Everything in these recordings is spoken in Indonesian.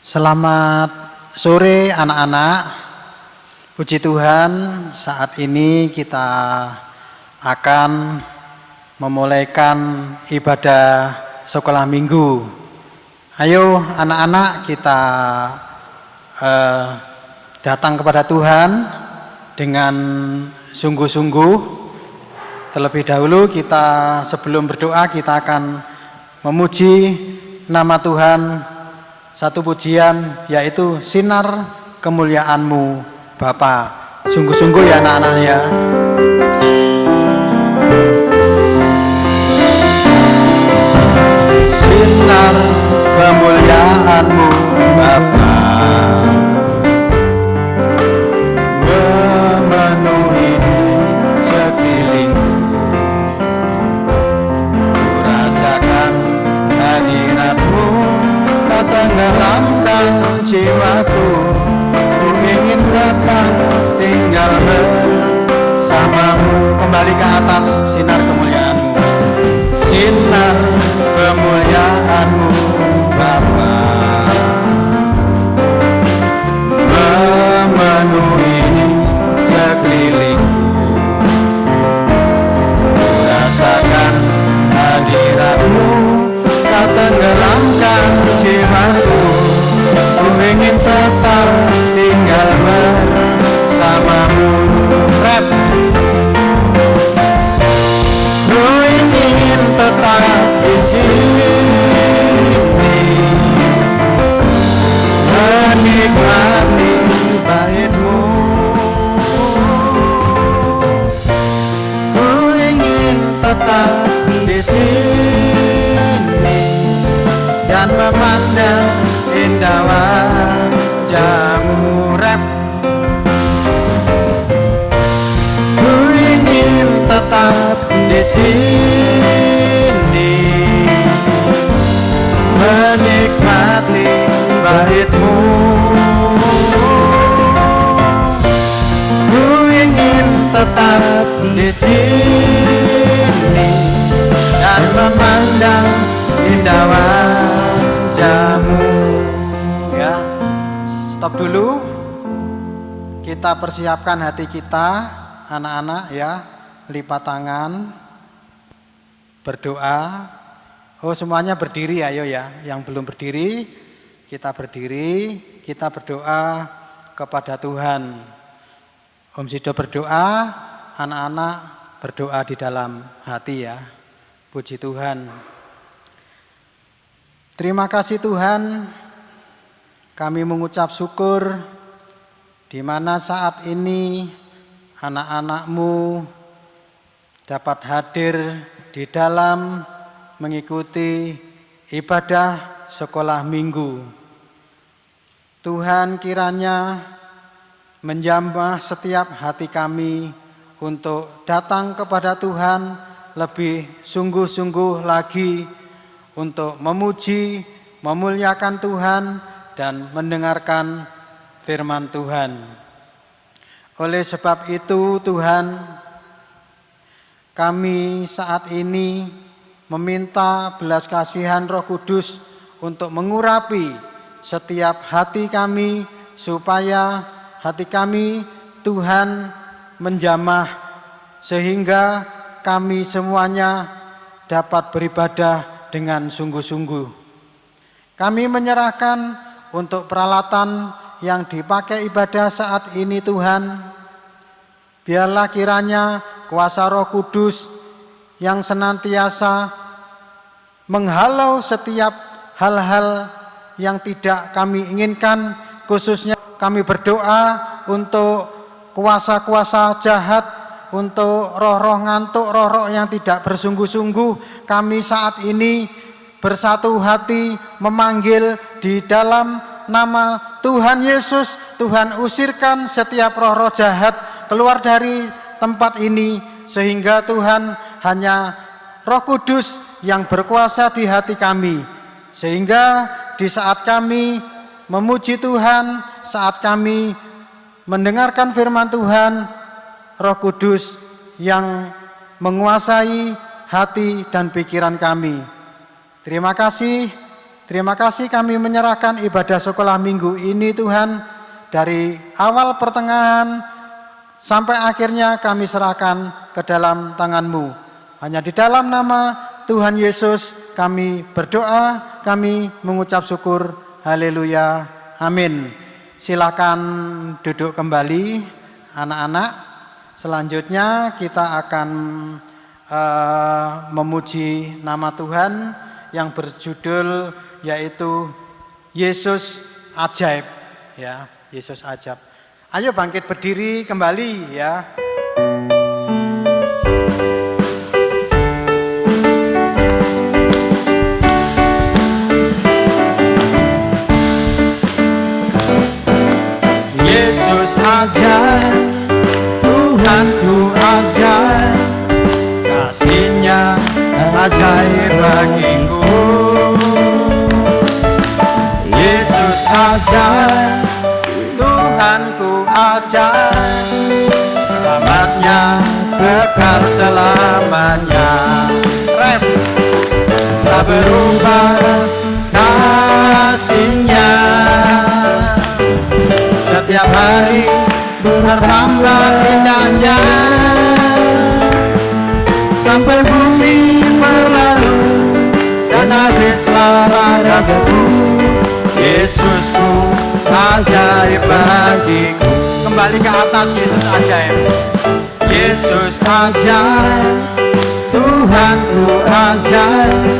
Selamat sore anak-anak. Puji Tuhan, saat ini kita akan memulaikan ibadah sekolah minggu. Ayo anak-anak, kita datang kepada Tuhan dengan sungguh-sungguh. Terlebih dahulu kita sebelum berdoa kita akan memuji nama Tuhan. Satu pujian yaitu sinar kemuliaan-Mu Bapa. Sungguh-sungguh ya anak-anak ya. Sinar kemuliaan-Mu Bapa memenuhi sekelilingku. Ku rasakan hadirat-Mu tenggelamkan jiwaku. Ku ingin datang tinggal bersama-Mu. Kembali ke atas, sinar kemuliaan-Mu. Sinar kemuliaan-Mu Bapa memenuhi sekelilingku. Ku rasakan hadirat-Mu tak tenggelamkan jiwaku. Ku ingin tetap tinggal bersama-Mu. Rap. Ku ingin tetap di sini menikmati bait-Mu. Ku ingin tetap di sini dan memandang indah wajah-Mu. Rap. Ku ingin tetap di sini menikmati bait-Mu. Ku ingin tetap di sini dan memandang indah wajah-Mu. Ya, stop dulu. Kita persiapkan hati kita, anak-anak ya. Lipat tangan, berdoa. Oh, semuanya berdiri, ayo ya. Yang belum berdiri, kita berdiri. Kita berdoa kepada Tuhan. Om Sido berdoa, anak-anak berdoa di dalam hati ya. Puji Tuhan. Terima kasih Tuhan, kami mengucap syukur di mana saat ini anak-anak-Mu dapat hadir di dalam mengikuti ibadah sekolah minggu. Tuhan kiranya menjamah setiap hati kami untuk datang kepada Tuhan lebih sungguh-sungguh lagi untuk memuji, memuliakan Tuhan dan mendengarkan firman Tuhan. Oleh sebab itu Tuhan, kami saat ini meminta belas kasihan Roh Kudus untuk mengurapi setiap hati kami supaya hati kami Tuhan menjamah sehingga kami semuanya dapat beribadah dengan sungguh-sungguh. Kami menyerahkan untuk peralatan yang dipakai ibadah saat ini Tuhan. Biarlah kiranya kuasa Roh Kudus yang senantiasa menghalau setiap hal-hal yang tidak kami inginkan. Khususnya kami berdoa untuk kuasa-kuasa jahat, untuk roh-roh ngantuk, roh-roh yang tidak bersungguh-sungguh. Kami saat ini bersatu hati memanggil di dalam nama Tuhan Yesus. Tuhan usirkan setiap roh-roh jahat keluar dari tempat ini, sehingga Tuhan hanya Roh Kudus yang berkuasa di hati kami, sehingga di saat kami memuji Tuhan, saat kami mendengarkan firman Tuhan, Roh Kudus yang menguasai hati dan pikiran kami. Terima kasih Terima kasih kami menyerahkan ibadah sekolah minggu ini Tuhan, dari awal pertengahan sampai akhirnya kami serahkan ke dalam tangan-Mu. Hanya di dalam nama Tuhan Yesus kami berdoa, kami mengucap syukur. Haleluya, amin. Silakan duduk kembali anak-anak. Selanjutnya kita akan memuji nama Tuhan yang berjudul yaitu Yesus Ajaib, ya, Yesus Ajaib. Ayo bangkit berdiri kembali ya. Yesus ajaib, Tuhanku ajaib, kasih-Nya ajaib bagiku. Yesus ajaib, Tuhanku ajaib, rahmat-Nya kekal selamanya. Rem, Tak berubah kasih-Nya, setiap hari bertambah indahnya, sampai bumi berlalu dan habislah ragaku. Yesusku ajaib bagiku. kembali ke atas. Yesus ajaib. Yesus ajaib, Tuhanku ajaib,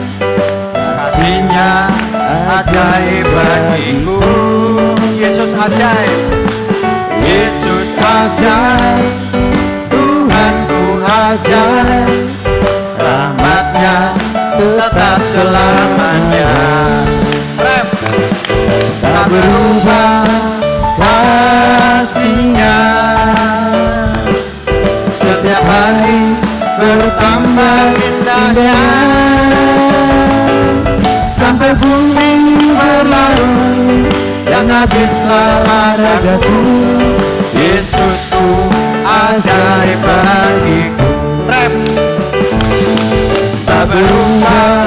kasih-Nya ajaib bagiku. Yesus ajaib. Yesus ajaib, Tuhanku ajaib, rahmat-Nya tetap selamanya. Rem, Tak berubah kasih-Nya, setiap hari bertambah indahnya, sampai bumi berlalu dan habislah ragaku. Yesusku ajaib bagiku. rem, Tak berubah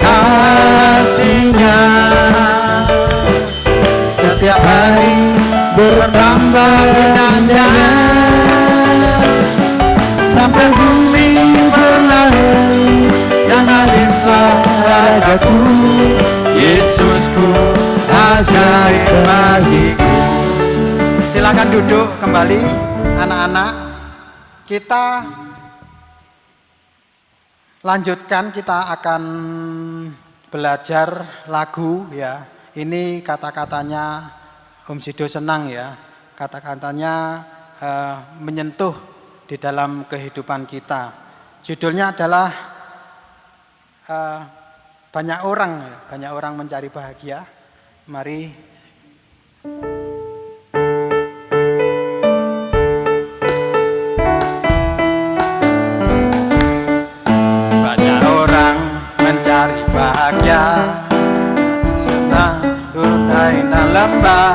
kasih-Nya, setiap hari bertambah indahnya, sampai bumi berlalu dan habislah ragaku. Yesusku ajaib bagiku. silakan duduk kembali anak-anak. Kita lanjutkan, kita akan belajar lagu ya. Ini kata-katanya Om Sido senang ya. Kata-katanya menyentuh di dalam kehidupan kita. Judulnya adalah banyak orang mencari bahagia. Mari. Banyak orang mencari bahagia, senang tunai dan lembah,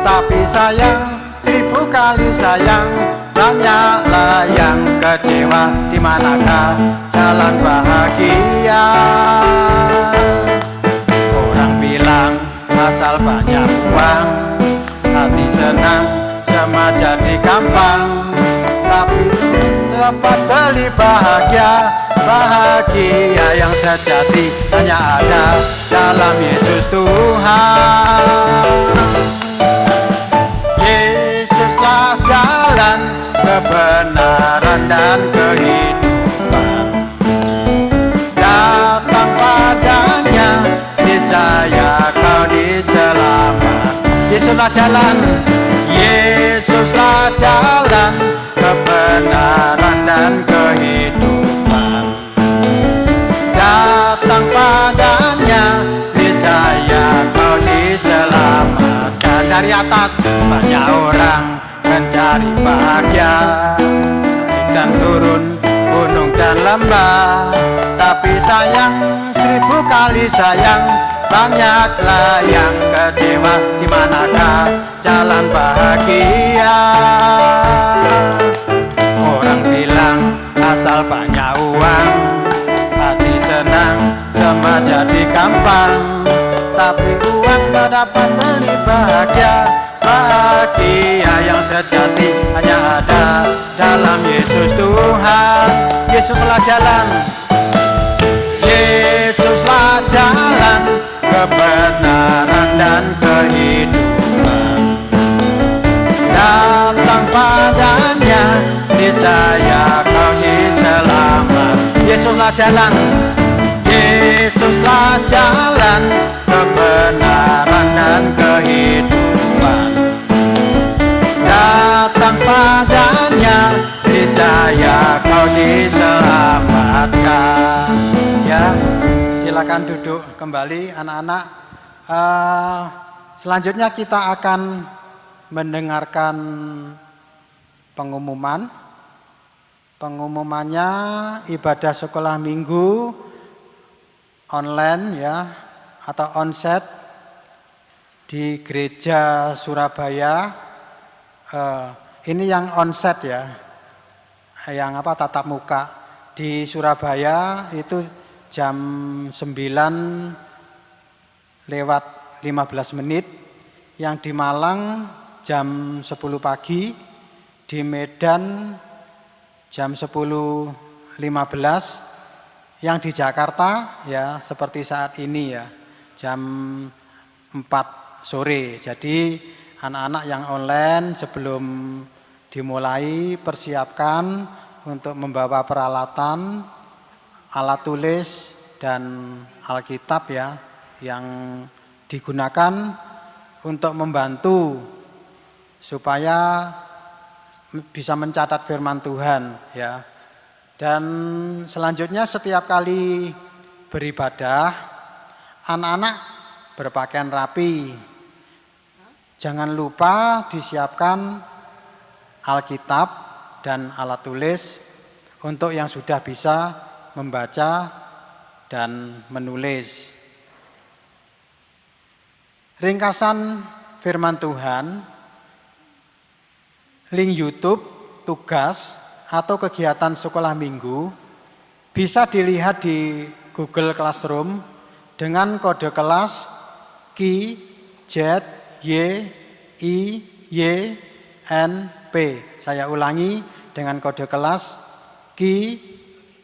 tapi sayang 1000 kali sayang, banyaklah yang kecewa. Di manakah jalan bahagia? Orang bilang asal banyak uang, hati senang, semua jadi gampang, tapi dapat beli bahagia. Bahagia yang sejati hanya ada dalam Yesus Tuhan. Yesuslah jalan kebenaran dan kehidupan. Datang padanya, niscaya kau diselamat. Yesuslah jalan, Yesuslah jalan kebenaran dan kehidupan. Datang padanya, niscaya kau diselamatkan. Dari atas banyak orang mencari bahagia, naik dan turun gunung dan lembah, tapi sayang 1000 kali sayang, banyaklah yang kecewa. Di manakah jalan bahagia? Orang bilang asal banyak uang, hati senang, semua jadi gampang, tapi uang tak dapat beli bahagia. Bahagia yang sejati hanya ada dalam Yesus Tuhan. Yesuslah jalan, Yesuslah jalan kebenaran dan kehidupan. Datang padanya, niscaya kau diselamat. Yesuslah jalan, Yesuslah jalan kebenaran dan kehidupan. Datang padanya, niscaya kau diselamatkan. Ya, silakan duduk kembali anak-anak. Selanjutnya kita akan mendengarkan pengumuman. Pengumumannya ibadah sekolah minggu online ya atau onsite di gereja Surabaya. Ini yang onsite ya, yang tatap muka di Surabaya itu jam 9 lewat 15 menit, yang di Malang jam 10 pagi, di Medan jam 10.15, yang di Jakarta ya seperti saat ini ya jam 4 sore. Jadi anak-anak yang online sebelum dimulai persiapkan untuk membawa peralatan, alat tulis dan Alkitab ya yang digunakan untuk membantu supaya bisa mencatat firman Tuhan ya. Dan selanjutnya setiap kali beribadah anak-anak berpakaian rapi. Jangan lupa disiapkan Alkitab dan alat tulis untuk yang sudah bisa membaca dan menulis. Ringkasan firman Tuhan, link YouTube, tugas, atau kegiatan sekolah minggu bisa dilihat di Google Classroom dengan kode kelas Ki Z Y I Y N P. Saya ulangi dengan kode kelas Ki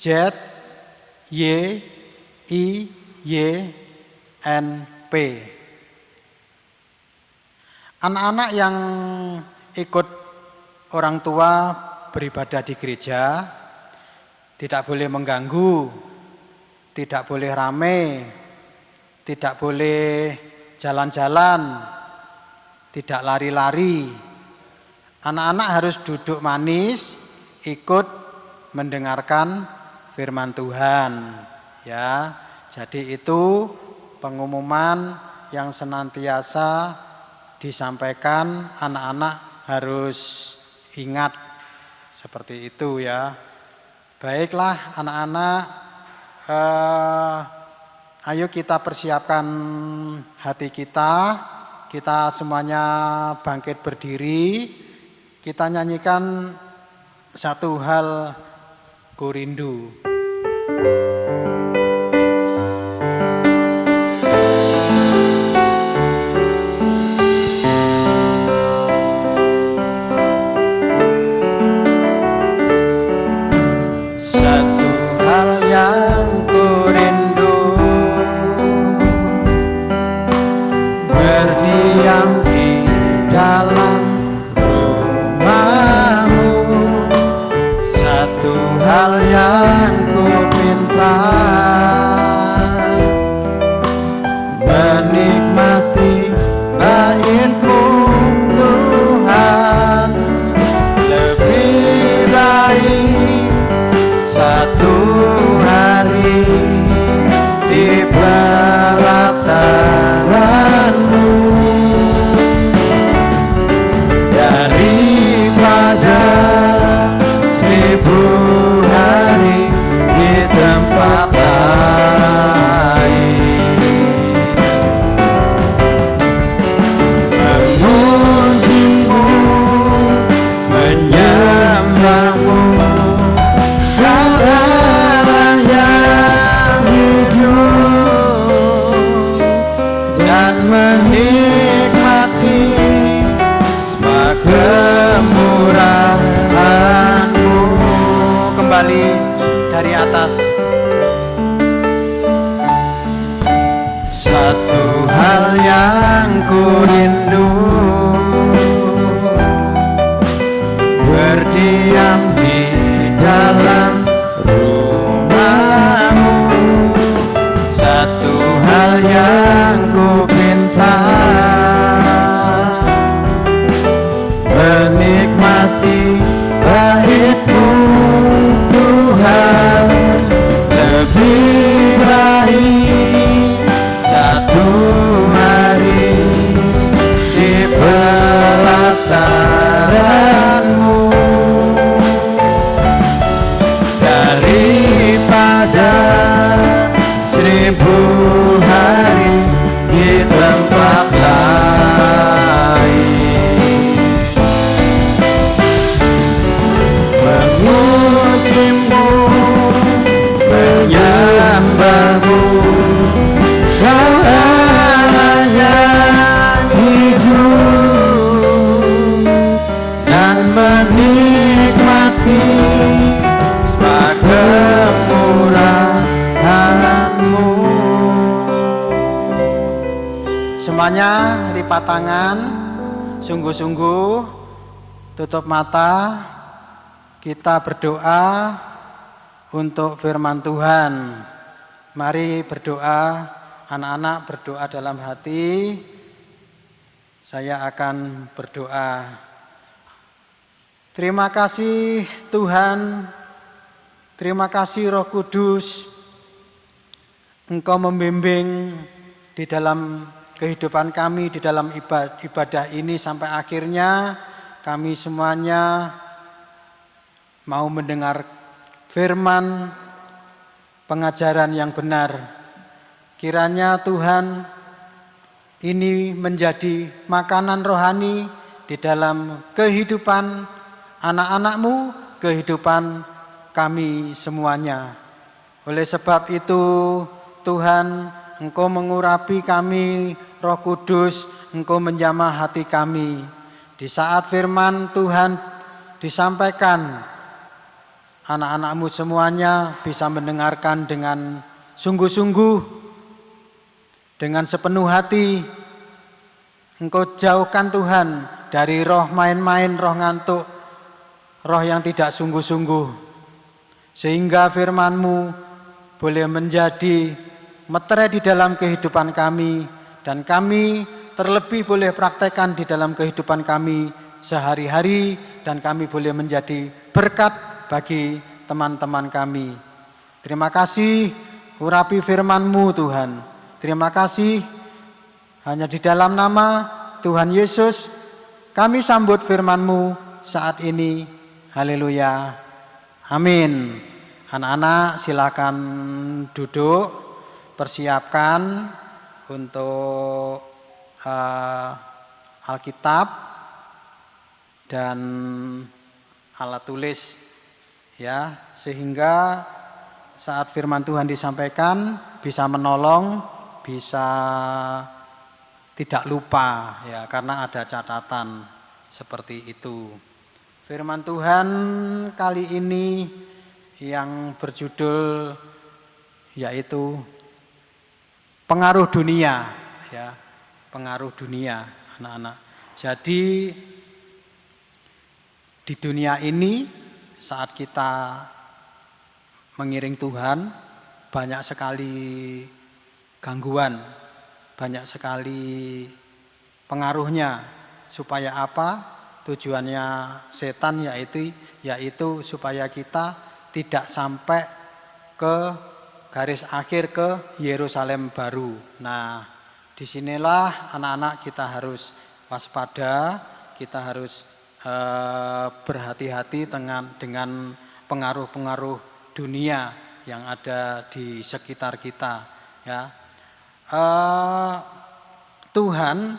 Z Y I Y N P. Anak-anak yang ikut orang tua beribadah di gereja tidak boleh mengganggu, tidak boleh rame, tidak boleh jalan-jalan, tidak lari-lari. Anak-anak harus duduk manis, ikut mendengarkan firman Tuhan. Ya, jadi itu pengumuman yang senantiasa disampaikan, anak-anak harus ingat seperti itu ya. Baiklah anak-anak, ayo kita persiapkan hati kita semuanya bangkit berdiri, kita nyanyikan satu hal ku rindu. menikmati semua kemurahan-Mu. Kembali dari atas. Satu hal yang ku rindu, berdiam di dalam rumah-Mu. Satu hal yang ku pinta, menikmati bait-Mu Tuhan. Lebih baik satu hari di pelataran-Mu daripada 1000 hari di tempat lain. Memuji-Mu, menyembah-Mu, Kau Allah yang hidup, dan menikmati semua kemurahan-Mu. Semuanya lipat tangan, sungguh-sungguh tutup mata, kita berdoa untuk firman Tuhan. Mari berdoa, anak-anak berdoa dalam hati. Saya akan berdoa. Terima kasih Tuhan, terima kasih Roh Kudus, Engkau membimbing di dalam kehidupan kami, di dalam ibadah ini sampai akhirnya kami semuanya mau mendengar firman, pengajaran yang benar. Kiranya Tuhan ini menjadi makanan rohani di dalam kehidupan anak-anak-Mu, kehidupan kami semuanya. Oleh sebab itu Tuhan, Engkau mengurapi kami, Roh Kudus, Engkau menjamah hati kami. Di saat firman Tuhan disampaikan, anak-anak-Mu semuanya bisa mendengarkan dengan sungguh-sungguh, dengan sepenuh hati. Engkau jauhkan Tuhan dari roh main-main, roh ngantuk, roh yang tidak sungguh-sungguh. Sehingga firman-Mu boleh menjadi meterai di dalam kehidupan kami, dan kami terlebih boleh praktekkan di dalam kehidupan kami sehari-hari, dan kami boleh menjadi berkat bagi teman-teman kami. Terima kasih, urapi firman-Mu Tuhan. Terima kasih, hanya di dalam nama Tuhan Yesus kami sambut firman-Mu saat ini. Haleluya. Amin. Anak-anak silakan duduk, persiapkan untuk Alkitab dan alat tulis, ya, sehingga saat firman Tuhan disampaikan bisa menolong, bisa tidak lupa, ya, karena ada catatan seperti itu. Firman Tuhan kali ini yang berjudul yaitu pengaruh dunia, ya, pengaruh dunia, anak-anak. Jadi di dunia ini saat kita mengiring Tuhan banyak sekali gangguan, banyak sekali pengaruhnya. Supaya apa? Tujuannya setan yaitu supaya kita tidak sampai ke garis akhir, ke Yerusalem baru. Nah, disinilah anak-anak kita harus waspada, kita harus berhati-hati dengan pengaruh-pengaruh dunia yang ada di sekitar kita, ya. Tuhan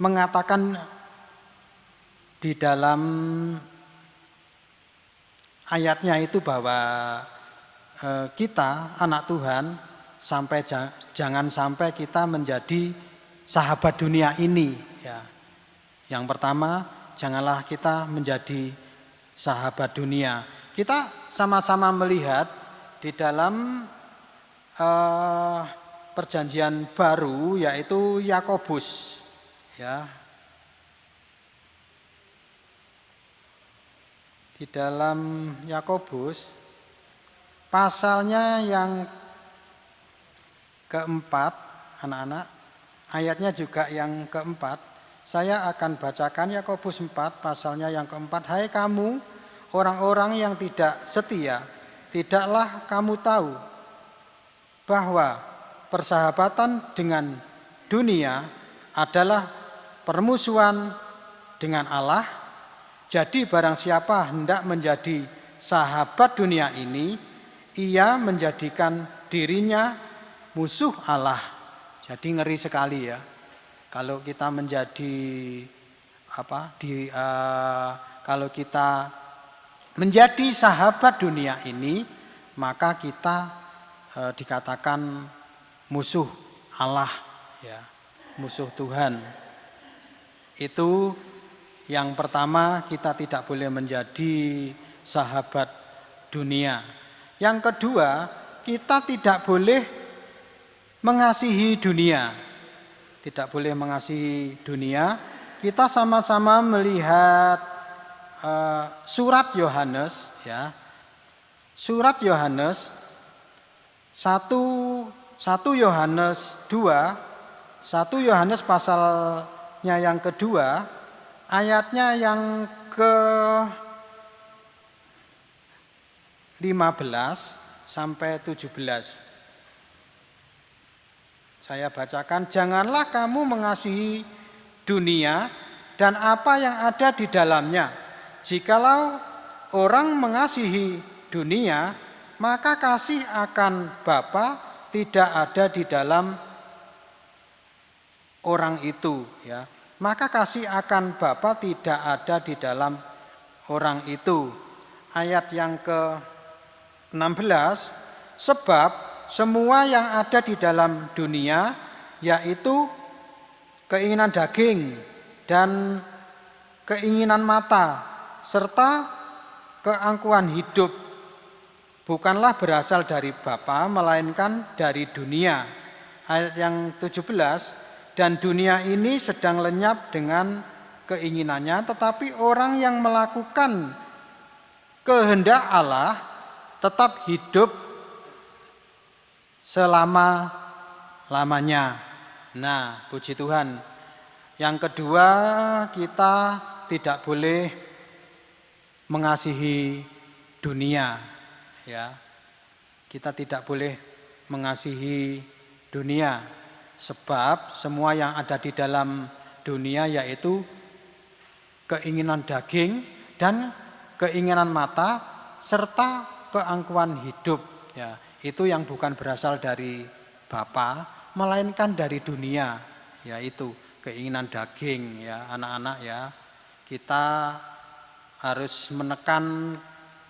mengatakan di dalam ayatnya itu bahwa kita anak Tuhan jangan sampai kita menjadi sahabat dunia ini ya. Yang pertama, janganlah kita menjadi sahabat dunia. Kita sama-sama melihat di dalam perjanjian baru, yaitu Yakobus ya. Di dalam Yakobus pasalnya yang keempat, anak-anak, ayatnya juga yang keempat. Saya akan bacakan Yakobus 4 pasalnya yang keempat. Hai kamu orang-orang yang tidak setia, tidaklah kamu tahu bahwa persahabatan dengan dunia adalah permusuhan dengan Allah. Jadi barang siapa hendak menjadi sahabat dunia ini, ia menjadikan dirinya musuh Allah. Jadi ngeri sekali ya. Kalau kita menjadi kalau kita menjadi sahabat dunia ini, maka kita dikatakan musuh Allah ya, musuh Tuhan. Itu yang pertama, kita tidak boleh menjadi sahabat dunia. Yang kedua, kita tidak boleh mengasihi dunia. Tidak boleh mengasihi dunia. Kita sama-sama melihat surat Yohanes ya. Surat Yohanes 1 Yohanes 2, 1 Yohanes pasalnya yang kedua, ayatnya yang ke-15 sampai 17. Saya bacakan, janganlah kamu mengasihi dunia dan apa yang ada di dalamnya. Jikalau orang mengasihi dunia, maka kasih akan Bapa tidak ada di dalam orang itu ya. Maka kasih akan Bapa tidak ada di dalam orang itu. Ayat yang ke-16, sebab semua yang ada di dalam dunia, yaitu keinginan daging dan keinginan mata, serta keangkuhan hidup, bukanlah berasal dari Bapa, melainkan dari dunia. Ayat yang 17, dan dunia ini sedang lenyap dengan keinginannya, tetapi orang yang melakukan kehendak Allah tetap hidup selama-lamanya. Nah, puji Tuhan. Yang kedua, kita tidak boleh mengasihi dunia. Ya, kita tidak boleh mengasihi dunia. Sebab semua yang ada di dalam dunia yaitu keinginan daging dan keinginan mata serta keangkuhan hidup. Ya, itu yang bukan berasal dari Bapa, melainkan dari dunia. Yaitu keinginan daging ya, anak-anak ya. Kita harus menekan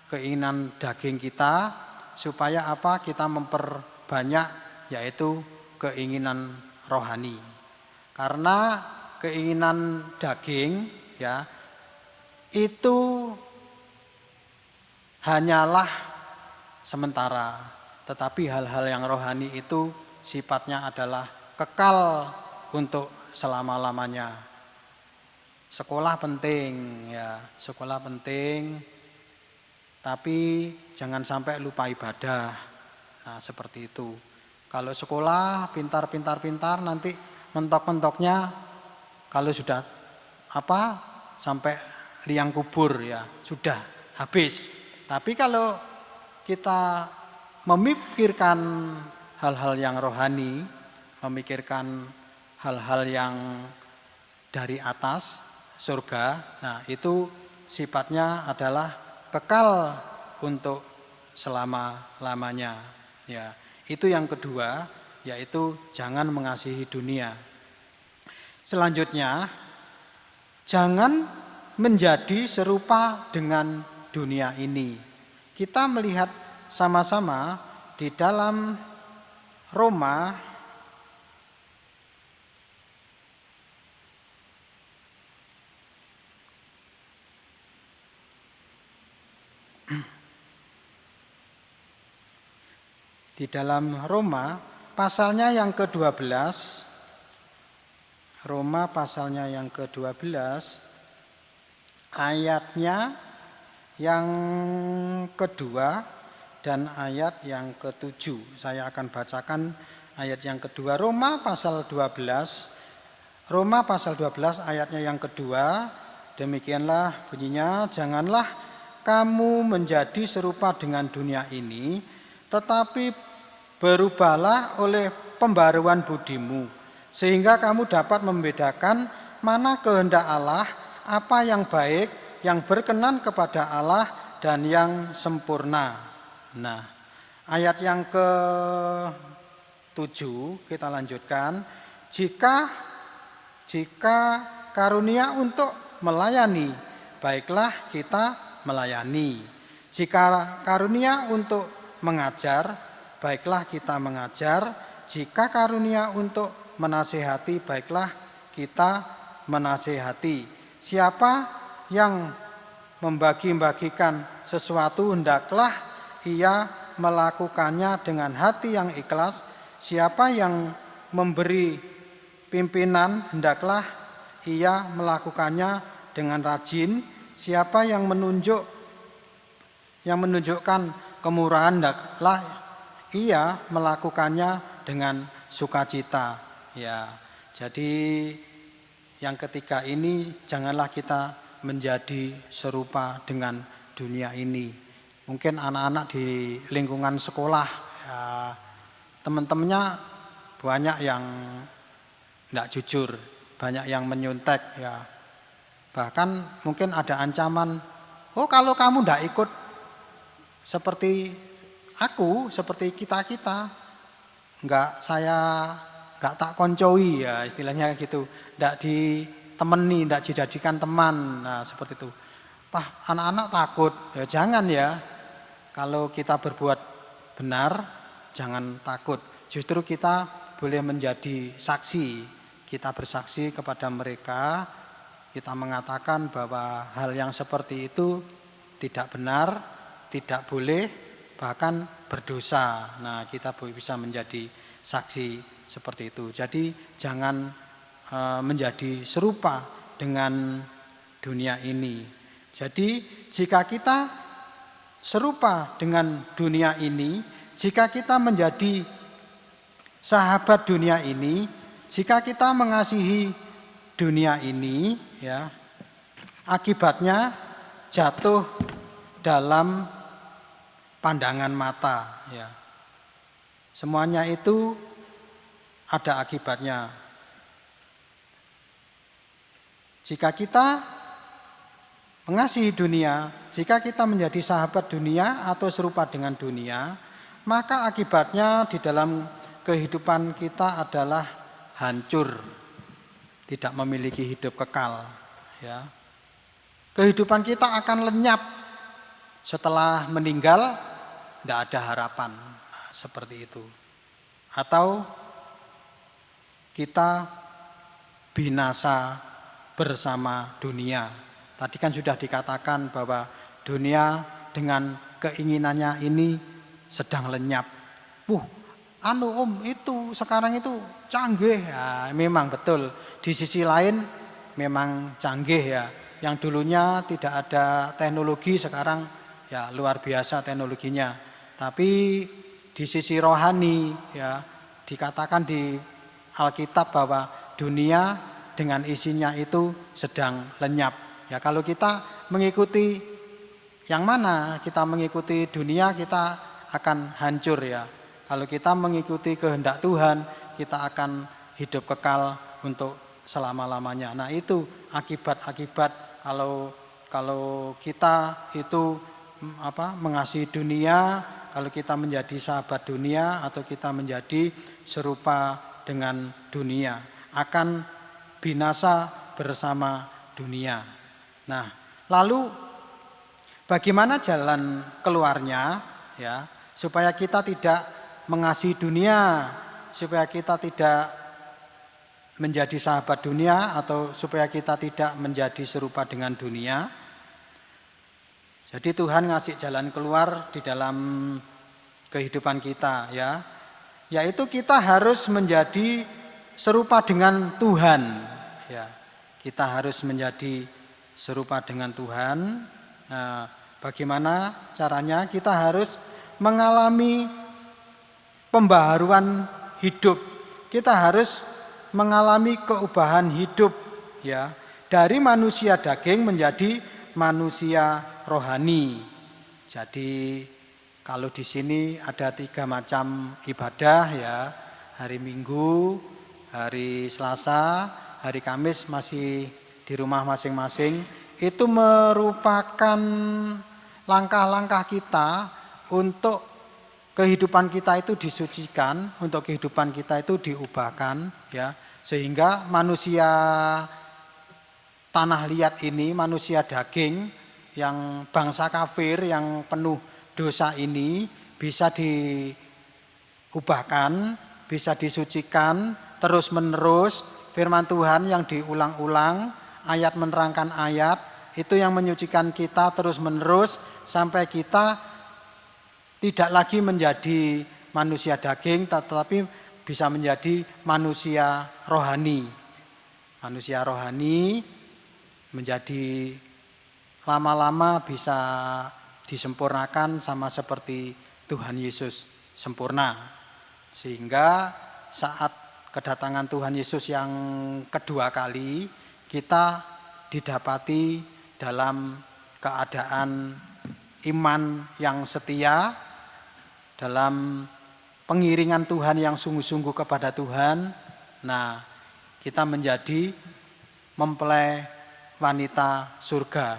keinginan daging kita supaya apa? Kita memperbanyak yaitu keinginan rohani. Karena keinginan daging ya itu hanyalah sementara, tetapi hal-hal yang rohani itu sifatnya adalah kekal untuk selama-lamanya. Sekolah penting ya, sekolah penting, tapi jangan sampai lupa ibadah. Nah, seperti itu. Kalau sekolah pintar, nanti mentok-mentoknya kalau sudah sampai liang kubur ya, sudah habis. Tapi kalau kita memikirkan hal-hal yang rohani, memikirkan hal-hal yang dari atas surga, nah itu sifatnya adalah kekal untuk selama-lamanya ya. Itu yang kedua, yaitu jangan mengasihi dunia. Selanjutnya, jangan menjadi serupa dengan dunia ini. Kita melihat sama-sama di dalam Roma di dalam Roma pasalnya yang ke-12, Roma pasalnya yang ke-12, ayatnya yang kedua dan ayat yang ke-7. Saya akan bacakan ayat yang kedua, Roma pasal 12, Roma pasal 12 ayatnya yang kedua, demikianlah bunyinya, janganlah kamu menjadi serupa dengan dunia ini, tetapi berubahlah oleh pembaruan budimu, sehingga kamu dapat membedakan mana kehendak Allah, apa yang baik, yang berkenan kepada Allah, dan yang sempurna. Nah, ayat yang ke-7 kita lanjutkan. Jika karunia untuk melayani, baiklah kita melayani. Jika karunia untuk mengajar, baiklah kita mengajar. Jika karunia untuk menasihati, baiklah kita menasihati. Siapa yang membagi-bagikan sesuatu, hendaklah ia melakukannya dengan hati yang ikhlas. Siapa yang memberi pimpinan, hendaklah ia melakukannya dengan rajin. Siapa yang menunjukkan kemurahan, hendaklah ia melakukannya dengan sukacita. Ya, jadi yang ketiga ini, janganlah kita menjadi serupa dengan dunia ini. Mungkin anak-anak di lingkungan sekolah, ya, teman-temannya banyak yang tidak jujur, banyak yang menyontek, ya. Bahkan mungkin ada ancaman, oh kalau kamu tidak ikut seperti aku, seperti kita, nggak tak koncoi, ya istilahnya gitu, nggak ditemani, nggak dijadikan teman, nah seperti itu. Pak, anak-anak takut, ya jangan ya. Kalau kita berbuat benar, jangan takut. Justru kita boleh menjadi saksi. Kita bersaksi kepada mereka, kita mengatakan bahwa hal yang seperti itu tidak benar, tidak boleh, bahkan berdosa. Nah, kita bisa menjadi saksi seperti itu. Jadi jangan menjadi serupa dengan dunia ini. Jadi jika kita serupa dengan dunia ini, jika kita menjadi sahabat dunia ini, jika kita mengasihi dunia ini, ya, akibatnya jatuh dalam pandangan mata, ya. Semuanya itu ada akibatnya. Jika kita mengasihi dunia, jika kita menjadi sahabat dunia atau serupa dengan dunia, maka akibatnya di dalam kehidupan kita adalah hancur, tidak memiliki hidup kekal, ya. Kehidupan kita akan lenyap setelah meninggal, tidak ada harapan, nah, seperti itu. Atau kita binasa bersama dunia. Tadi kan sudah dikatakan bahwa dunia dengan keinginannya ini sedang lenyap. Itu sekarang itu canggih, ya, memang betul. Di sisi lain memang canggih, ya. Yang dulunya tidak ada teknologi, sekarang ya luar biasa teknologinya. Tapi di sisi rohani, ya, dikatakan di Alkitab bahwa dunia dengan isinya itu sedang lenyap. Ya, kalau kita mengikuti yang mana? Kita mengikuti dunia, kita akan hancur, ya. Kalau kita mengikuti kehendak Tuhan, kita akan hidup kekal untuk selama-lamanya. Nah, itu akibat-akibat kalau kita itu mengasihi dunia, kalau kita menjadi sahabat dunia atau kita menjadi serupa dengan dunia, akan binasa bersama dunia. Nah, lalu bagaimana jalan keluarnya, ya, supaya kita tidak mengasihi dunia, supaya kita tidak menjadi sahabat dunia atau supaya kita tidak menjadi serupa dengan dunia. Jadi Tuhan ngasih jalan keluar di dalam kehidupan kita ya. Yaitu kita harus menjadi serupa dengan Tuhan ya. Kita harus menjadi serupa dengan Tuhan. Nah, bagaimana caranya? Kita harus mengalami pembaharuan hidup. Kita harus mengalami keubahan hidup ya, dari manusia daging menjadi manusia rohani. Jadi kalau di sini ada 3 macam ibadah ya. Hari Minggu, hari Selasa, hari Kamis masih di rumah masing-masing. Itu merupakan langkah-langkah kita untuk kehidupan kita itu disucikan, untuk kehidupan kita itu diubahkan ya, sehingga manusia tanah liat ini, manusia daging yang bangsa kafir yang penuh dosa ini bisa diubahkan, bisa disucikan terus-menerus. Firman Tuhan yang diulang-ulang, ayat menerangkan ayat, itu yang menyucikan kita terus-menerus sampai kita tidak lagi menjadi manusia daging, tetapi bisa menjadi manusia rohani. Manusia rohani menjadi lama-lama bisa disempurnakan sama seperti Tuhan Yesus sempurna. Sehingga saat kedatangan Tuhan Yesus yang kedua kali, kita didapati dalam keadaan iman yang setia, dalam pengiringan Tuhan yang sungguh-sungguh kepada Tuhan. Nah, kita menjadi mempelai wanita surga.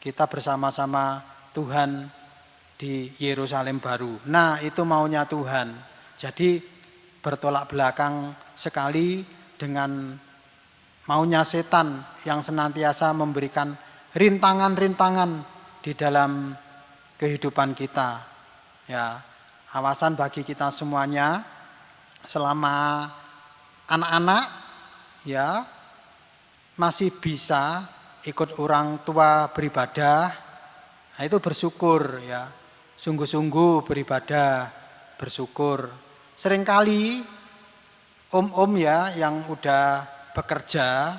Kita bersama-sama Tuhan di Yerusalem baru. Nah, itu maunya Tuhan. Jadi bertolak belakang sekali dengan maunya setan yang senantiasa memberikan rintangan-rintangan di dalam kehidupan kita. Ya, awasan bagi kita semuanya selama anak-anak ya masih bisa ikut orang tua beribadah. Nah, itu bersyukur ya. Sungguh-sungguh beribadah, bersyukur. Seringkali om-om ya yang udah bekerja,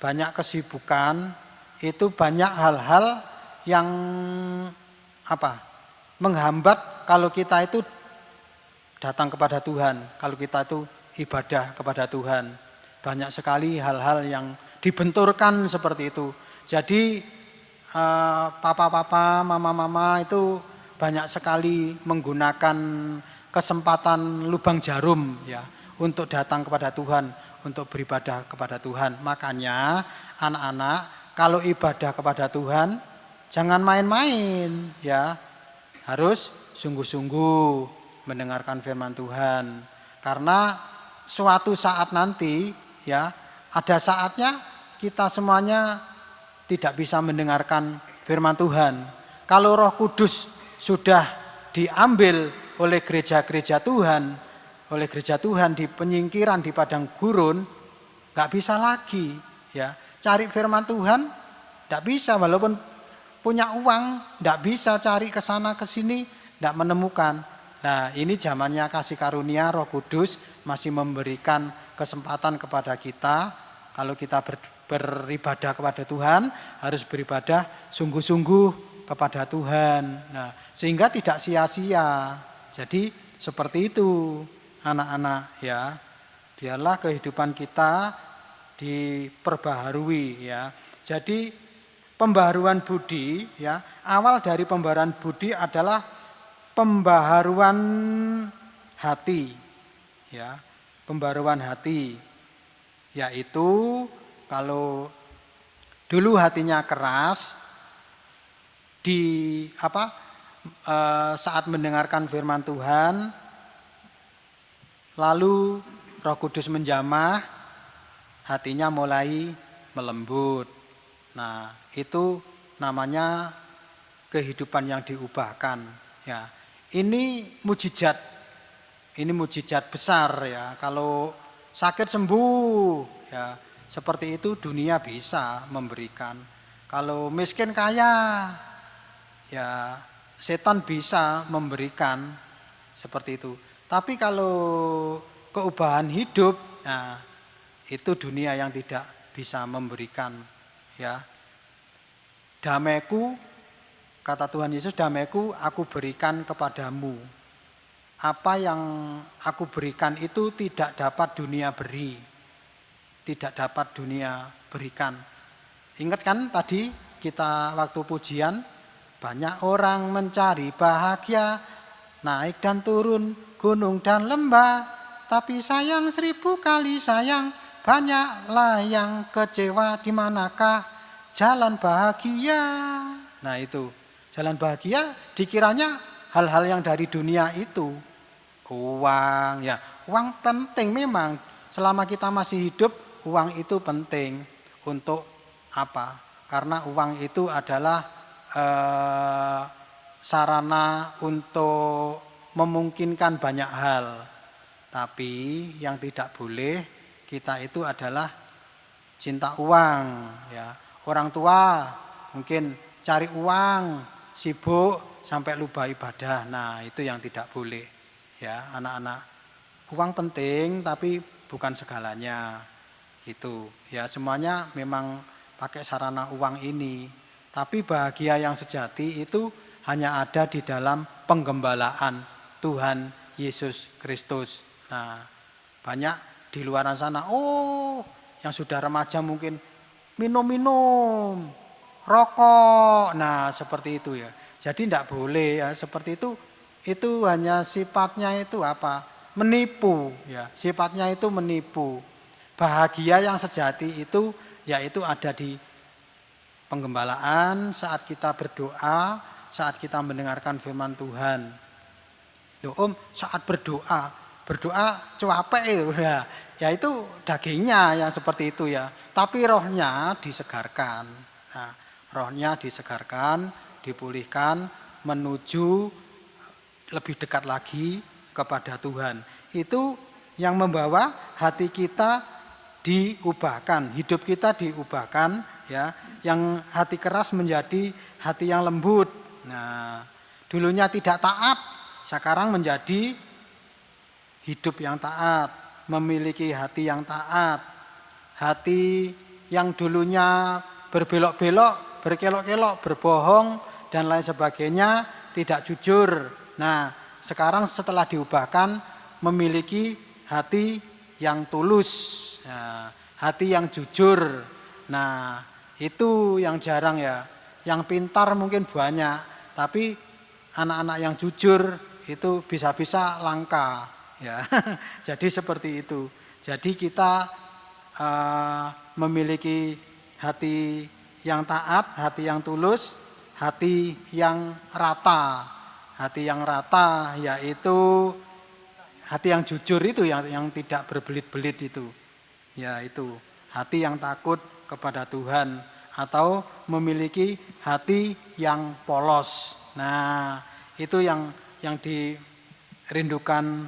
banyak kesibukan, itu banyak hal-hal yang menghambat kalau kita itu datang kepada Tuhan, kalau kita itu ibadah kepada Tuhan. Banyak sekali hal-hal yang dibenturkan seperti itu. Jadi papa-papa, mama-mama itu banyak sekali menggunakan kesempatan lubang jarum ya untuk datang kepada Tuhan, untuk beribadah kepada Tuhan. Makanya anak-anak kalau ibadah kepada Tuhan jangan main-main ya. Harus sungguh-sungguh mendengarkan firman Tuhan. Karena suatu saat nanti ya, ada saatnya kita semuanya tidak bisa mendengarkan firman Tuhan. Kalau Roh Kudus sudah diambil oleh gereja-gereja Tuhan, oleh gereja Tuhan di penyingkiran di padang gurun, gak bisa lagi ya. Cari firman Tuhan gak bisa, walaupun punya uang, tidak bisa cari ke sana ke sini, tidak menemukan. Nah, ini zamannya kasih karunia Roh Kudus masih memberikan kesempatan kepada kita. Kalau kita beribadah kepada Tuhan, harus beribadah sungguh-sungguh kepada Tuhan. Nah, sehingga tidak sia-sia. Jadi seperti itu anak-anak ya. Biarlah kehidupan kita diperbaharui ya. Jadi pembaharuan budi ya, awal dari pembaharuan budi adalah pembaharuan hati ya, pembaharuan hati, yaitu kalau dulu hatinya keras saat mendengarkan firman Tuhan, lalu Roh Kudus menjamah, hatinya mulai melembut. Nah, itu namanya kehidupan yang diubahkan ya. Ini mujizat besar ya. Kalau sakit sembuh ya, seperti itu dunia bisa memberikan. Kalau miskin kaya ya, setan bisa memberikan. seperti itu. Tapi kalau keubahan hidup, nah, itu dunia yang tidak bisa memberikan, ya. Damaiku, kata Tuhan Yesus, damaiku aku berikan kepadamu. Apa yang aku berikan itu tidak dapat dunia beri, tidak dapat dunia berikan. Ingat kan tadi kita waktu pujian, banyak orang mencari bahagia, naik dan turun gunung dan lembah, tapi sayang 1000 kali sayang, banyaklah yang kecewa. Di manakah jalan bahagia? Nah itu, jalan bahagia dikiranya hal-hal yang dari dunia itu. Uang, ya uang penting memang. Selama kita masih hidup, uang itu penting. Untuk apa? Karena uang itu adalah sarana untuk memungkinkan banyak hal. Tapi yang tidak boleh kita itu adalah cinta uang, ya. Orang tua mungkin cari uang, sibuk sampai lupa ibadah. Nah, itu yang tidak boleh, ya, anak-anak. Uang penting tapi bukan segalanya. Gitu. Ya, semuanya memang pakai sarana uang ini. Tapi bahagia yang sejati itu hanya ada di dalam penggembalaan Tuhan Yesus Kristus. Nah, banyak di luar sana, yang sudah remaja mungkin minum-minum, rokok. Nah, seperti itu ya. Jadi tidak boleh ya, seperti itu. Itu hanya sifatnya itu apa? Menipu ya. Sifatnya itu menipu. Bahagia yang sejati itu yaitu ada di penggembalaan, saat kita berdoa, saat kita mendengarkan firman Tuhan. Loh, saat berdoa cuapek itu ya itu dagingnya yang seperti itu ya. Tapi rohnya disegarkan. Nah, rohnya disegarkan, dipulihkan menuju lebih dekat lagi kepada Tuhan. Itu yang membawa hati kita diubahkan, hidup kita diubahkan, ya. Yang hati keras menjadi hati yang lembut. Nah, dulunya tidak taat, sekarang menjadi hidup yang taat, memiliki hati yang taat. Hati yang dulunya berbelok-belok, berkelok-kelok, berbohong dan lain sebagainya, tidak jujur. Nah, sekarang setelah diubahkan memiliki hati yang tulus, nah, hati yang jujur. Nah, itu yang jarang ya. Yang pintar mungkin banyak, tapi anak-anak yang jujur itu bisa-bisa langka. Ya, jadi seperti itu. Jadi kita memiliki hati yang taat, hati yang tulus, hati yang rata. Hati yang rata yaitu hati yang jujur itu yang tidak berbelit-belit itu. Ya itu, hati yang takut kepada Tuhan atau memiliki hati yang polos. Nah, itu yang dirindukan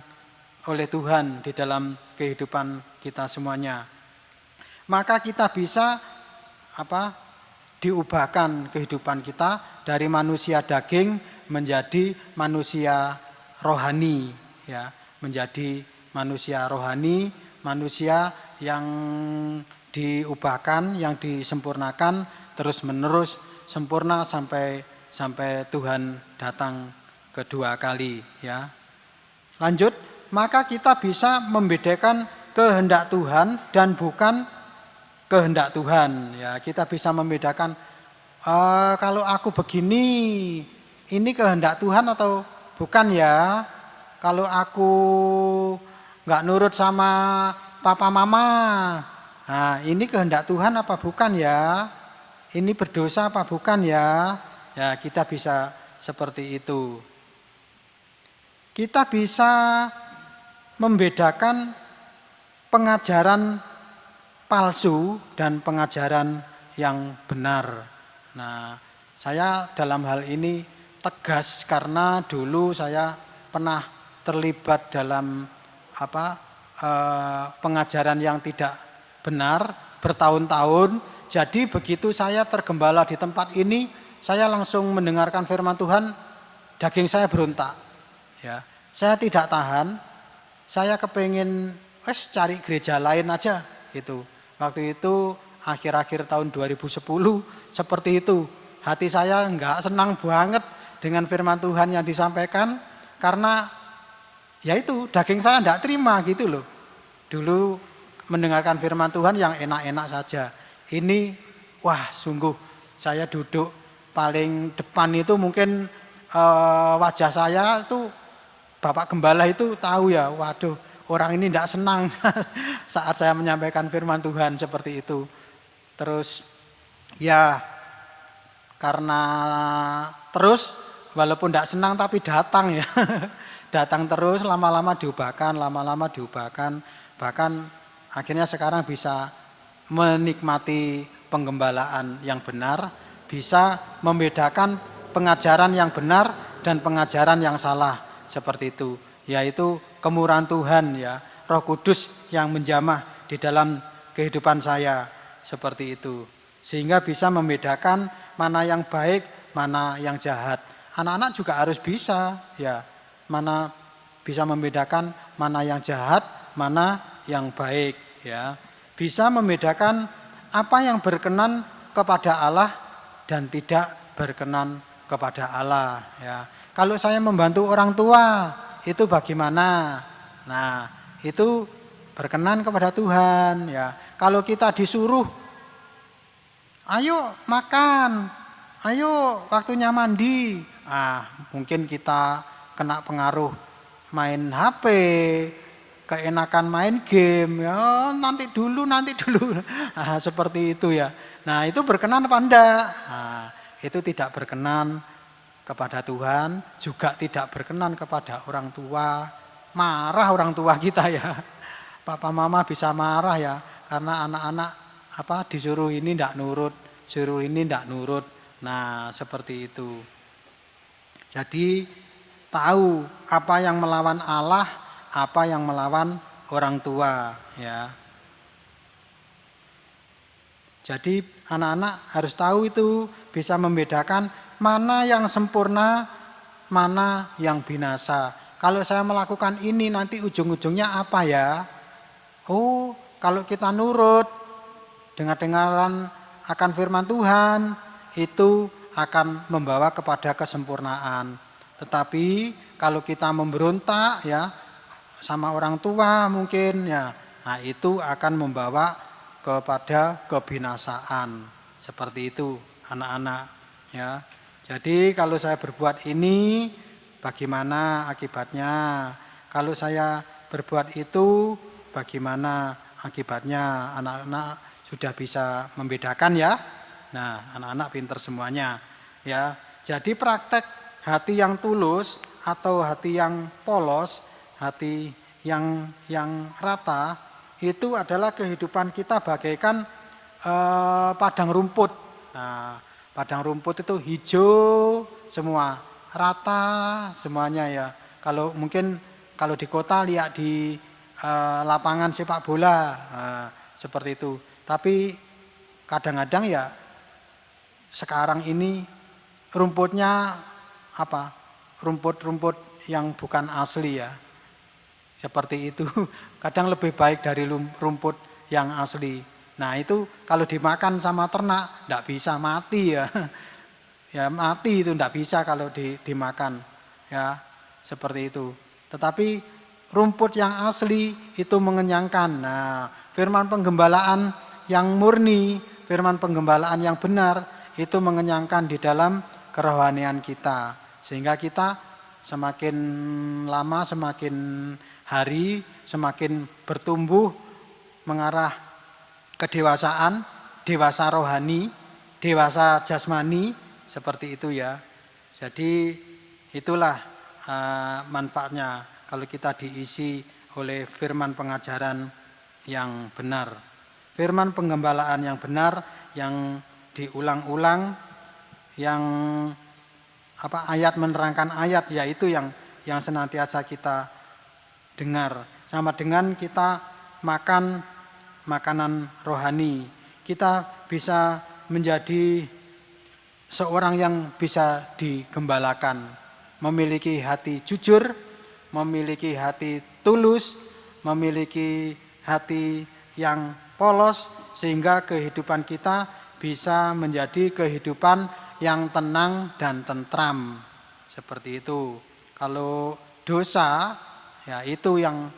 oleh Tuhan di dalam kehidupan kita semuanya. Maka kita bisa diubahkan kehidupan kita dari manusia daging menjadi manusia rohani, ya, menjadi manusia rohani, manusia yang diubahkan, yang disempurnakan terus-menerus sempurna sampai Tuhan datang kedua kali, ya. Lanjut. Maka kita bisa membedakan kehendak Tuhan dan bukan kehendak Tuhan. Ya, kita bisa membedakan kalau aku begini, ini kehendak Tuhan atau bukan ya? Kalau aku nggak nurut sama papa mama, nah ini kehendak Tuhan apa bukan ya? Ini berdosa apa bukan ya? Ya, kita bisa seperti itu. Kita bisa membedakan pengajaran palsu dan pengajaran yang benar. Nah, saya dalam hal ini tegas karena dulu saya pernah terlibat dalam pengajaran yang tidak benar bertahun-tahun. Jadi begitu saya tergembala di tempat ini, saya langsung mendengarkan firman Tuhan, daging saya berontak. Ya. Saya tidak tahan, saya kepengen cari gereja lain aja gitu. Waktu itu akhir-akhir tahun 2010 seperti itu. Hati saya enggak senang banget dengan firman Tuhan yang disampaikan karena ya itu daging saya enggak terima gitu loh. Dulu mendengarkan firman Tuhan yang enak-enak saja. Ini wah sungguh saya duduk paling depan itu mungkin wajah saya itu Bapak Gembala itu tahu ya, waduh orang ini tidak senang saat saya menyampaikan firman Tuhan seperti itu. Terus ya karena terus walaupun tidak senang tapi datang ya. Datang terus lama-lama diubahkan. Bahkan akhirnya sekarang bisa menikmati penggembalaan yang benar, bisa membedakan pengajaran yang benar dan pengajaran yang salah. Seperti itu, yaitu kemurahan Tuhan ya, Roh Kudus yang menjamah di dalam kehidupan saya seperti itu. Sehingga bisa membedakan mana yang baik, mana yang jahat. Anak-anak juga harus bisa ya, mana bisa membedakan mana yang jahat, mana yang baik ya. Bisa membedakan apa yang berkenan kepada Allah dan tidak berkenan kepada Allah ya. Kalau saya membantu orang tua, itu bagaimana? Nah, itu berkenan kepada Tuhan ya. Kalau kita disuruh, ayo makan, ayo waktunya mandi. Mungkin kita kena pengaruh main HP, keenakan main game, ya nanti dulu. Seperti itu ya. Nah, itu berkenan apa enggak? Itu tidak berkenan kepada Tuhan, juga tidak berkenan kepada orang tua. Marah orang tua kita ya. Papa mama bisa marah ya, karena anak-anak disuruh ini tidak nurut, suruh ini tidak nurut. Nah, seperti itu. Jadi tahu apa yang melawan Allah, apa yang melawan orang tua ya. Jadi anak-anak harus tahu itu, bisa membedakan mana yang sempurna, mana yang binasa. Kalau saya melakukan ini nanti ujung-ujungnya apa ya? Oh, kalau kita nurut, dengar-dengaran akan firman Tuhan, itu akan membawa kepada kesempurnaan. Tetapi kalau kita memberontak ya sama orang tua mungkin ya, nah itu akan membawa kepada kebinasaan. Seperti itu anak-anak ya. Jadi kalau saya berbuat ini bagaimana akibatnya? Kalau saya berbuat itu bagaimana akibatnya? Anak-anak sudah bisa membedakan ya. Nah, anak-anak pintar semuanya ya. Jadi praktek hati yang tulus atau hati yang polos, hati yang rata itu adalah kehidupan kita bagaikan padang rumput. Nah, padang rumput itu hijau semua, rata semuanya ya. Kalau di kota lihat di lapangan sepak bola seperti itu. Tapi kadang-kadang ya sekarang ini rumputnya rumput-rumput yang bukan asli ya. Seperti itu. Kadang lebih baik dari rumput yang asli. Nah itu kalau dimakan sama ternak enggak bisa, mati ya. Ya mati itu enggak bisa kalau dimakan. Ya seperti itu. Tetapi rumput yang asli itu mengenyangkan. Nah firman penggembalaan yang murni, firman penggembalaan yang benar itu mengenyangkan di dalam kerohanian kita. Sehingga kita semakin lama, semakin hari, semakin bertumbuh mengarah kedewasaan, dewasa rohani, dewasa jasmani, seperti itu ya. Jadi itulah manfaatnya kalau kita diisi oleh firman pengajaran yang benar. Firman penggembalaan yang benar, yang diulang-ulang, yang ayat menerangkan ayat, yaitu yang senantiasa kita dengar. Sama dengan kita makan makanan rohani, kita bisa menjadi seorang yang bisa digembalakan, memiliki hati jujur, memiliki hati tulus, memiliki hati yang polos, sehingga kehidupan kita bisa menjadi kehidupan yang tenang dan tentram. Seperti itu. Kalau dosa, ya itu yang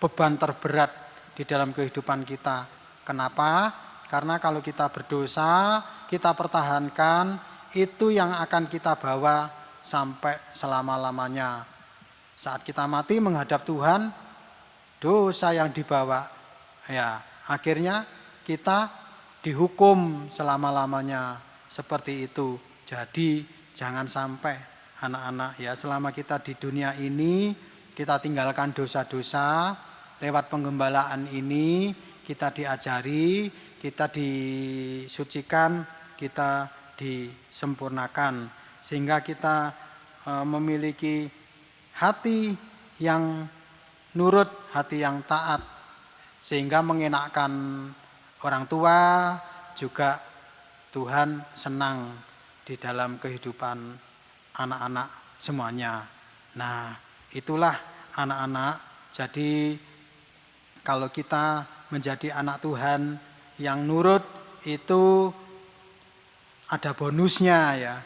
beban terberat di dalam kehidupan kita. Kenapa? Karena kalau kita berdosa, kita pertahankan, itu yang akan kita bawa sampai selama-lamanya. Saat kita mati menghadap Tuhan, dosa yang dibawa, ya akhirnya kita dihukum selama-lamanya. Seperti itu. Jadi jangan sampai anak-anak ya, selama kita di dunia ini kita tinggalkan dosa-dosa. Lewat penggembalaan ini kita diajari, kita disucikan, kita disempurnakan, sehingga kita memiliki hati yang nurut, hati yang taat, sehingga mengenakkan orang tua, juga Tuhan senang di dalam kehidupan anak-anak semuanya. Nah, itulah anak-anak. Jadi kalau kita menjadi anak Tuhan yang nurut, itu ada bonusnya ya.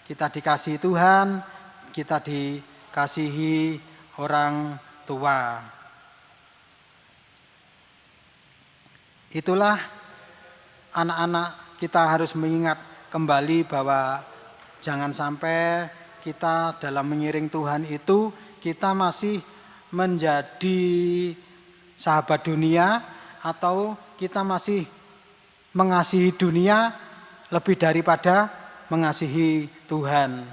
Kita dikasihi Tuhan, kita dikasihi orang tua. Itulah anak-anak, kita harus mengingat kembali bahwa jangan sampai kita dalam mengiring Tuhan itu kita masih menjadi sahabat dunia, atau kita masih mengasihi dunia lebih daripada mengasihi Tuhan.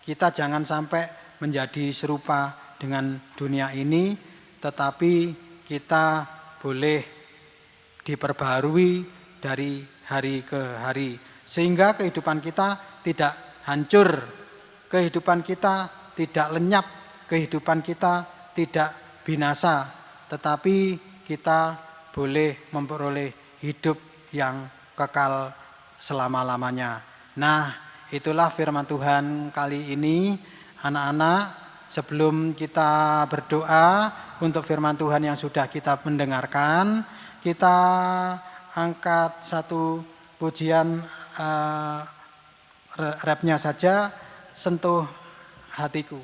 Kita jangan sampai menjadi serupa dengan dunia ini, tetapi kita boleh diperbaharui dari hari ke hari, sehingga kehidupan kita tidak hancur, kehidupan kita tidak lenyap, kehidupan kita tidak binasa, tetapi kita boleh memperoleh hidup yang kekal selama-lamanya. Nah, itulah firman Tuhan kali ini. Anak-anak, sebelum kita berdoa untuk firman Tuhan yang sudah kita mendengarkan, kita angkat satu pujian, rapnya saja, sentuh hatiku.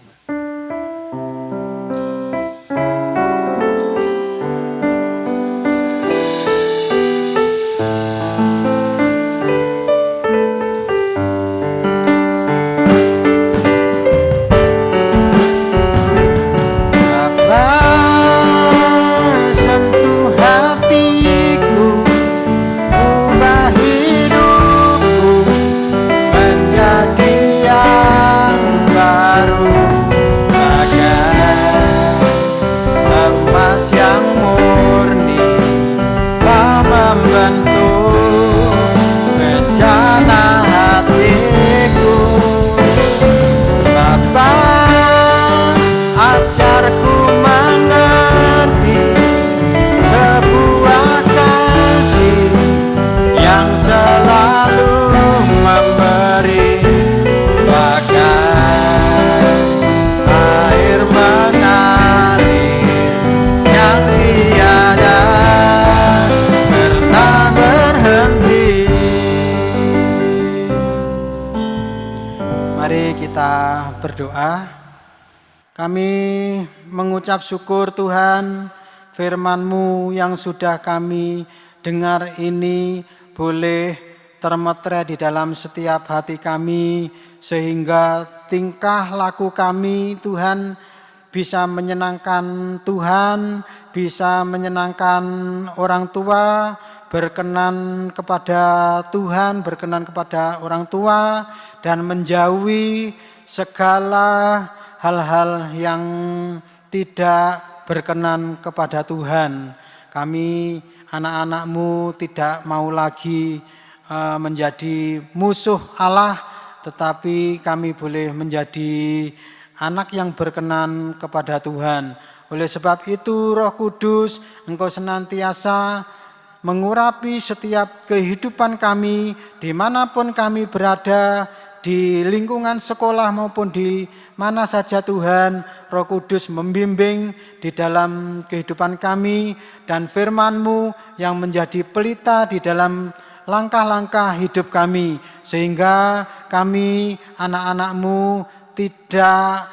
Berdoa. Kami mengucap syukur Tuhan, firman-Mu yang sudah kami dengar ini boleh termeter di dalam setiap hati kami, sehingga tingkah laku kami Tuhan bisa menyenangkan Tuhan, bisa menyenangkan orang tua, berkenan kepada Tuhan, berkenan kepada orang tua, dan menjauhi segala hal-hal yang tidak berkenan kepada Tuhan. Kami anak-anak-Mu tidak mau lagi menjadi musuh Allah, tetapi kami boleh menjadi anak yang berkenan kepada Tuhan. Oleh sebab itu Roh Kudus, Engkau senantiasa mengurapi setiap kehidupan kami, dimanapun kami berada, di lingkungan sekolah maupun di mana saja Tuhan, Roh Kudus membimbing di dalam kehidupan kami, dan firman-Mu yang menjadi pelita di dalam langkah-langkah hidup kami, sehingga kami anak-anak-Mu tidak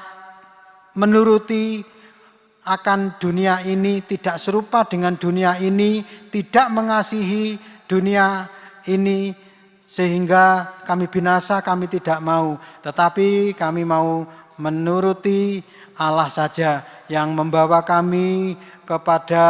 menuruti akan dunia ini, tidak serupa dengan dunia ini, tidak mengasihi dunia ini sehingga kami binasa. Kami tidak mau, tetapi kami mau menuruti Allah saja yang membawa kami kepada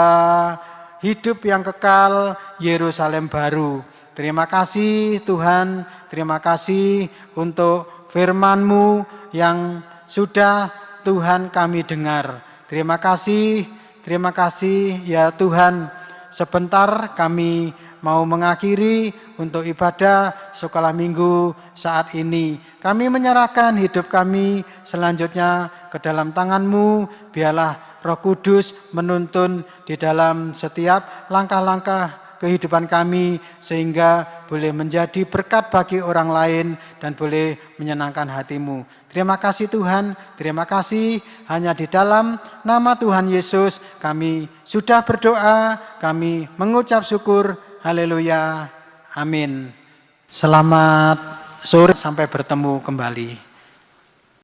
hidup yang kekal, Yerusalem baru. Terima kasih Tuhan, terima kasih untuk firman-Mu yang sudah Tuhan kami dengar. Terima kasih ya Tuhan. Sebentar kami mau mengakhiri untuk ibadah sekolah minggu saat ini. Kami menyerahkan hidup kami selanjutnya ke dalam tangan-Mu. Biarlah Roh Kudus menuntun di dalam setiap langkah-langkah kehidupan kami, sehingga boleh menjadi berkat bagi orang lain dan boleh menyenangkan hati-Mu. Terima kasih Tuhan, terima kasih. Hanya di dalam nama Tuhan Yesus kami sudah berdoa, kami mengucap syukur. Haleluya, amin. Selamat sore, sampai bertemu kembali.